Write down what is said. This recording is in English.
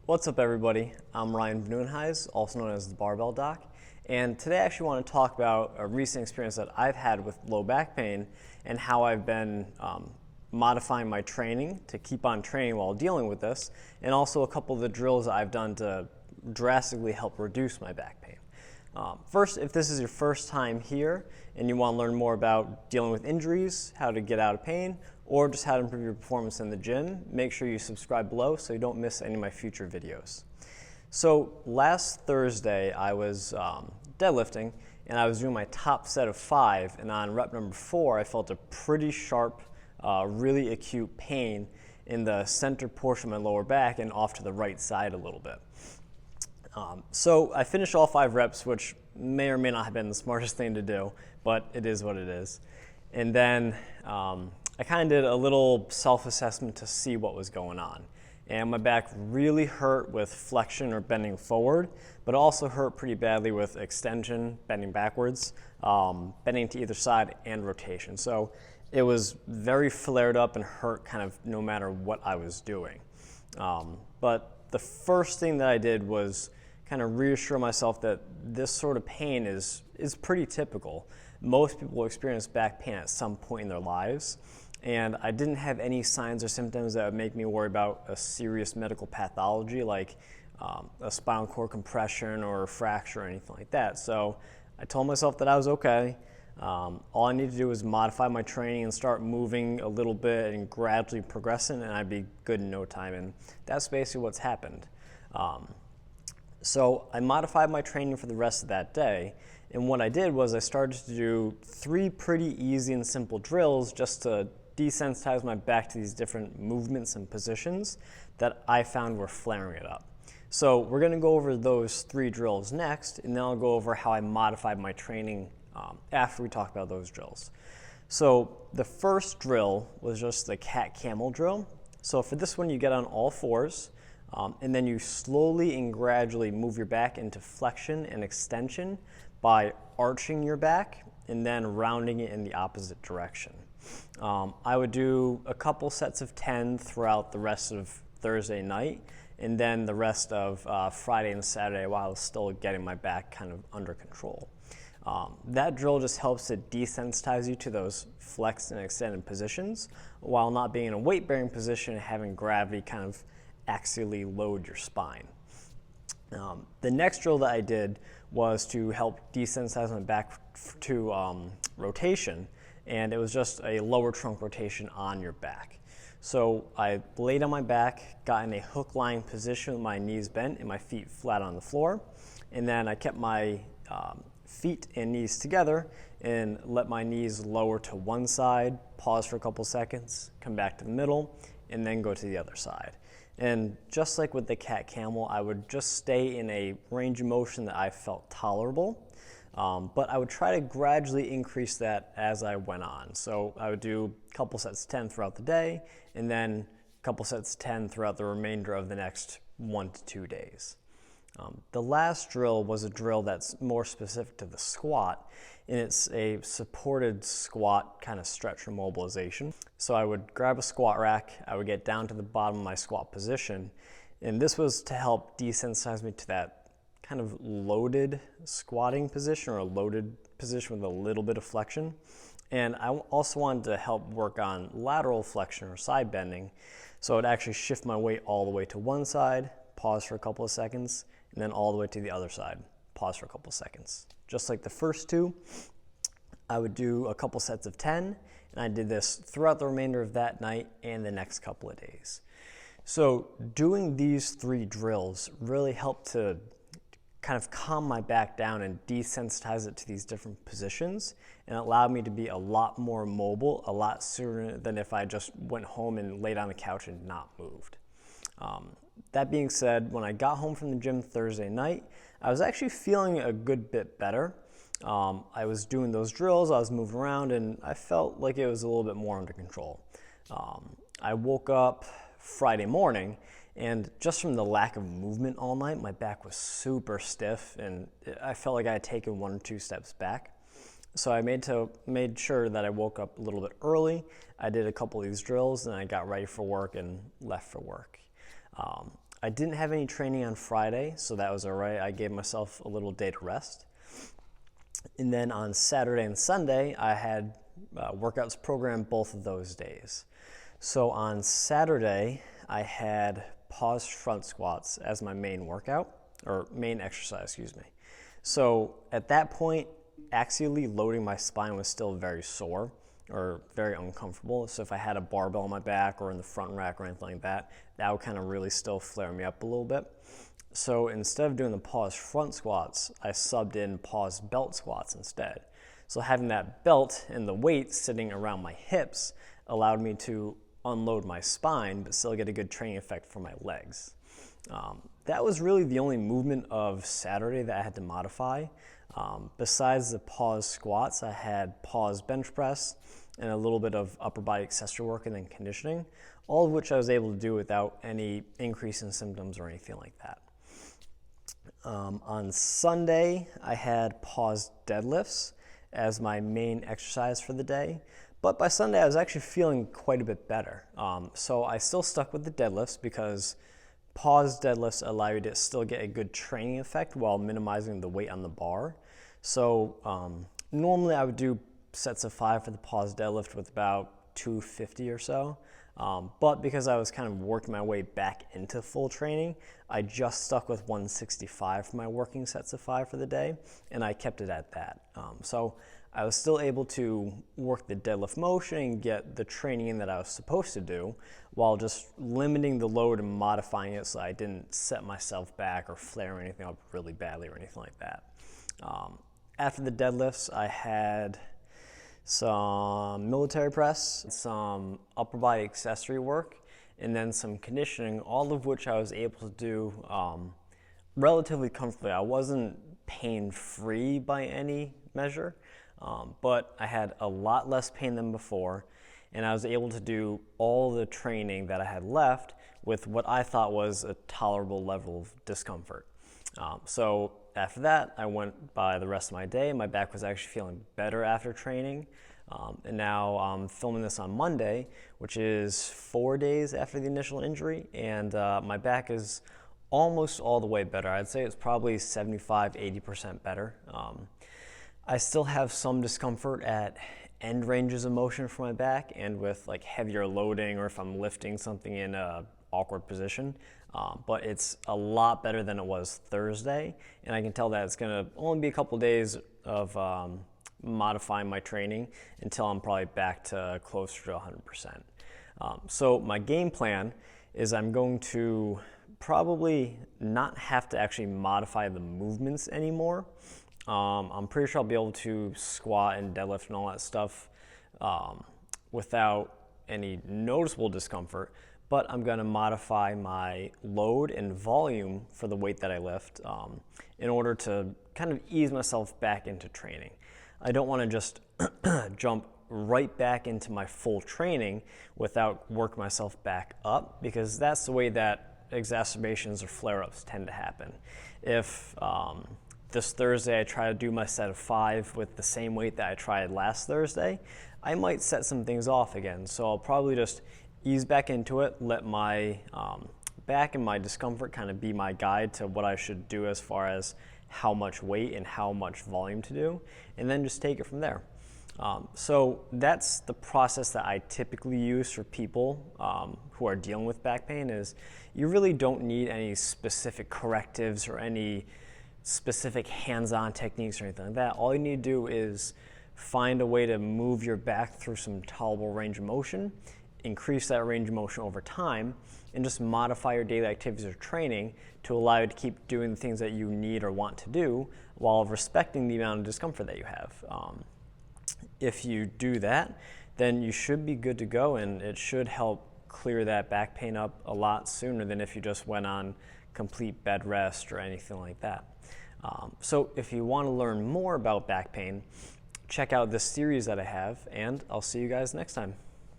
What's up, everybody? I'm Ryan Nieuwenhuis, also known as the Barbell Doc, and today I actually want to talk about a recent experience that I've had with low back pain and how I've been modifying my training to keep on training while dealing with this, and also a couple of the drills that I've done to drastically help reduce my back pain. First, if this is your first time here and you want to learn more about dealing with injuries, how to get out of pain, or just how to improve your performance in the gym, make sure you subscribe below so you don't miss any of my future videos. So last Thursday I was deadlifting and I was doing my top set of 5, and on rep number 4 I felt a pretty sharp, really acute pain in the center portion of my lower back and off to the right side a little bit. So I finished all 5 reps, which may or may not have been the smartest thing to do, but it is what it is. And then I kind of did a little self-assessment to see what was going on. And my back really hurt with flexion or bending forward, but also hurt pretty badly with extension, bending backwards, bending to either side, and rotation. So it was very flared up and hurt kind of no matter what I was doing. But the first thing that I did was kind of reassure myself that this sort of pain is pretty typical. Most people experience back pain at some point in their lives, and I didn't have any signs or symptoms that would make me worry about a serious medical pathology like a spinal cord compression or a fracture or anything like that. So I told myself that I was okay. All I needed to do was modify my training and start moving a little bit and gradually progressing, and I'd be good in no time, and that's basically what's happened. So I modified my training for the rest of that day, and what I did was I started to do 3 pretty easy and simple drills just to desensitize my back to these different movements and positions that I found were flaring it up. So we're going to go over those 3 drills next, and then I'll go over how I modified my training after we talk about those drills. So the first drill was just the cat-camel drill. So for this one, you get on all 4s, and then you slowly and gradually move your back into flexion and extension by arching your back and then rounding it in the opposite direction. I would do a couple sets of 10 throughout the rest of Thursday night, and then the rest of Friday and Saturday while I was still getting my back kind of under control. That drill just helps to desensitize you to those flexed and extended positions while not being in a weight-bearing position and having gravity kind of axially load your spine. The next drill that I did was to help desensitize my back to rotation, and it was just a lower trunk rotation on your back. So I laid on my back, got in a hook-lying position with my knees bent and my feet flat on the floor, and then I kept my feet and knees together and let my knees lower to one side, pause for a couple seconds, come back to the middle, and then go to the other side. And just like with the cat-camel, I would just stay in a range of motion that I felt tolerable, but I would try to gradually increase that as I went on. So I would do a couple sets of 10 throughout the day, and then a couple sets of 10 throughout the remainder of the next 1 to 2 days. The last drill was a drill that's more specific to the squat, and it's a supported squat kind of stretch or mobilization. So I would grab a squat rack, I would get down to the bottom of my squat position, and this was to help desensitize me to that kind of loaded squatting position or a loaded position with a little bit of flexion. And I also wanted to help work on lateral flexion or side bending, so I'd actually shift my weight all the way to one side, pause for a couple of seconds, and then all the way to the other side, pause for a couple of seconds. Just like the first 2, I would do a couple sets of 10, and I did this throughout the remainder of that night and the next couple of days. So doing these 3 drills really helped to kind of calm my back down and desensitize it to these different positions, and allowed me to be a lot more mobile a lot sooner than if I just went home and laid on the couch and not moved. That being said, when I got home from the gym Thursday night, I was actually feeling a good bit better. I was doing those drills, I was moving around, and I felt like it was a little bit more under control. I woke up Friday morning, and just from the lack of movement all night, my back was super stiff, and I felt like I had taken 1 or 2 steps back. So I made sure that I woke up a little bit early. I did a couple of these drills, and I got ready for work and left for work. I didn't have any training on Friday, so that was all right. I gave myself a little day to rest. And then on Saturday and Sunday, I had workouts programmed both of those days. So on Saturday, I had paused front squats as my main workout, or main exercise, excuse me. So at that point, axially loading my spine was still very sore or very uncomfortable. So if I had a barbell on my back or in the front rack or anything like that, that would kind of really still flare me up a little bit. So instead of doing the paused front squats, I subbed in paused belt squats instead. So having that belt and the weight sitting around my hips allowed me to unload my spine, but still get a good training effect for my legs. That was really the only movement of Saturday that I had to modify. Besides the paused squats, I had paused bench press and a little bit of upper body accessory work and then conditioning, all of which I was able to do without any increase in symptoms or anything like that. On Sunday, I had paused deadlifts as my main exercise for the day. But by Sunday, I was actually feeling quite a bit better. So I still stuck with the deadlifts because paused deadlifts allow you to still get a good training effect while minimizing the weight on the bar. So normally I would do sets of 5 for the paused deadlift with about 250 or so. But because I was kind of working my way back into full training, I just stuck with 165 for my working sets of 5 for the day, and I kept it at that. So I was still able to work the deadlift motion and get the training in that I was supposed to do while just limiting the load and modifying it so I didn't set myself back or flare anything up really badly or anything like that. After the deadlifts, I had some military press, some upper body accessory work, and then some conditioning, all of which I was able to do relatively comfortably. I wasn't pain-free by any measure, but I had a lot less pain than before, and I was able to do all the training that I had left with what I thought was a tolerable level of discomfort. So after that, I went by the rest of my day. My back was actually feeling better after training. And now I'm filming this on Monday, which is 4 days after the initial injury, and my back is almost all the way better. I'd say it's probably 75-80% better. I still have some discomfort at end ranges of motion for my back and with like heavier loading or if I'm lifting something in a awkward position, but it's a lot better than it was Thursday, and I can tell that it's gonna only be a couple days of modifying my training until I'm probably back to closer to 100%. So my game plan is I'm going to probably not have to actually modify the movements anymore. I'm pretty sure I'll be able to squat and deadlift and all that stuff without any noticeable discomfort, but I'm going to modify my load and volume for the weight that I lift in order to kind of ease myself back into training. I don't want to just jump right back into my full training without working myself back up, because that's the way that exacerbations or flare-ups tend to happen. If this Thursday I try to do my set of 5 with the same weight that I tried last Thursday, I might set some things off again. So I'll probably just ease back into it, let my back and my discomfort kind of be my guide to what I should do as far as how much weight and how much volume to do, and then just take it from there. So that's the process that I typically use for people who are dealing with back pain. Is you really don't need any specific correctives or any specific hands-on techniques or anything like that. All you need to do is find a way to move your back through some tolerable range of motion, increase that range of motion over time, and just modify your daily activities or training to allow you to keep doing the things that you need or want to do while respecting the amount of discomfort that you have. If you do that, then you should be good to go, and it should help clear that back pain up a lot sooner than if you just went on complete bed rest or anything like that. So if you want to learn more about back pain, check out this series that I have, and I'll see you guys next time.